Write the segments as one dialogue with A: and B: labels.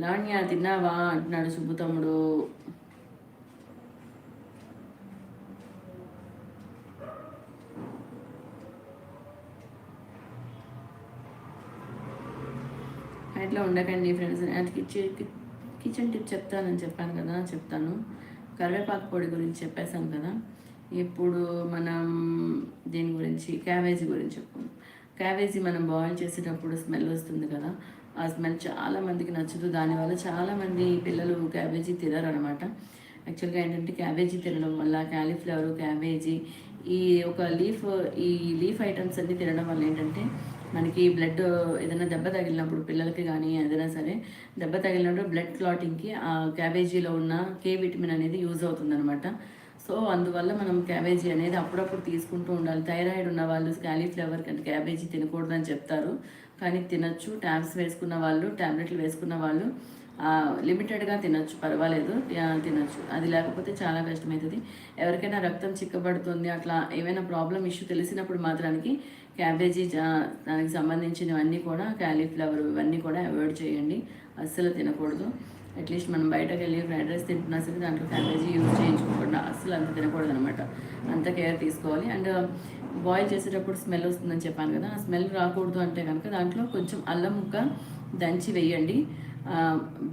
A: లావణ్య తిన్నావా అంటున్నాడు సుబ్బు తమ్ముడు. అట్లా ఉండకండి ఫ్రెండ్స్. అది కిచెన్ టిప్ చెప్తానని చెప్పాను కదా, చెప్తాను. కరివేపాకు పొడి గురించి చెప్పేశాను కదా. ఇప్పుడు మనం దీని గురించి క్యాబేజీ గురించి చెప్పుకుందాం. క్యాబేజీ మనం బాయిల్ చేసేటప్పుడు స్మెల్ వస్తుంది కదా, ఆ స్మెల్ చాలామందికి నచ్చదు. దానివల్ల చాలామంది పిల్లలు క్యాబేజీ తినరు అనమాట. యాక్చువల్గా ఏంటంటే క్యాబేజీ తినడం వల్ల క్యాలీఫ్లవర్, క్యాబేజీ ఈ ఒక ఈ లీఫ్ ఐటమ్స్ అన్నీ తినడం వల్ల ఏంటంటే మనకి బ్లడ్ ఏదైనా దెబ్బ తగిలినప్పుడు పిల్లలకి కానీ ఏదైనా సరే దెబ్బ తగిలినప్పుడు బ్లడ్ క్లాటింగ్కి ఆ క్యాబేజీలో ఉన్న కే విటమిన్ అనేది యూజ్ అవుతుందన్నమాట. సో అందువల్ల మనం క్యాబేజీ అనేది అప్పుడప్పుడు తీసుకుంటూ ఉండాలి. థైరాయిడ్ ఉన్న వాళ్ళు క్యాలీఫ్లవర్ కంటే క్యాబేజీ తినకూడదని చెప్తారు, కానీ తినచ్చు. టాబ్లెట్లు వేసుకున్న వాళ్ళు లిమిటెడ్గా తినచ్చు, పర్వాలేదు, తినచ్చు. అది లేకపోతే చాలా కష్టమవుతుంది. ఎవరికైనా రక్తం చిక్కబడుతుంది అట్లా ఏమైనా ప్రాబ్లం ఇష్యూ తెలిసినప్పుడు మాత్రానికి క్యాబేజీ దానికి సంబంధించినవన్నీ కూడా క్యాలీఫ్లవర్ ఇవన్నీ కూడా అవాయిడ్ చేయండి, అస్సలు తినకూడదు. అట్లీస్ట్ మనం బయటకు వెళ్ళి ఫ్రైడ్ రైస్ తింటున్నా సరే దాంట్లో క్యాబేజీ యూజ్ చేయించుకోకుండా అస్సలు అంత తినకూడదు అనమాట. అంత కేర్ తీసుకోవాలి. అండ్ బాయిల్ చేసేటప్పుడు స్మెల్ వస్తుందని చెప్పాను కదా, ఆ స్మెల్ రాకూడదు అంటే కనుక దాంట్లో కొంచెం అల్లం ముక్క దంచి వేయండి.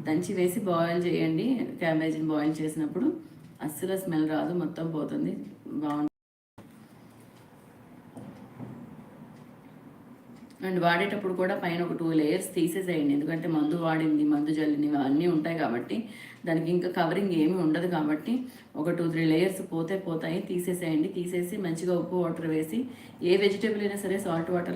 A: దంచి వేసి బాయిల్ చేయండి. క్యాబేజీని బాయిల్ చేసినప్పుడు అస్సలు స్మెల్ రాదు, మొత్తం పోతుంది, బాగుంటుంది. అండ్ వాడేటప్పుడు కూడా పైన ఒక 2 లేయర్స్ తీసేసేయండి. ఎందుకంటే మందు జల్లినవి అన్నీ ఉంటాయి కాబట్టి దానికి ఇంకా కవరింగ్ ఏమీ ఉండదు కాబట్టి ఒక 2-3 లేయర్స్ పోతాయి, తీసేసేయండి. తీసేసి మంచిగా ఉప్పు వాటర్ వేసి, ఏ వెజిటేబుల్ అయినా సరే సాల్ట్ వాటర్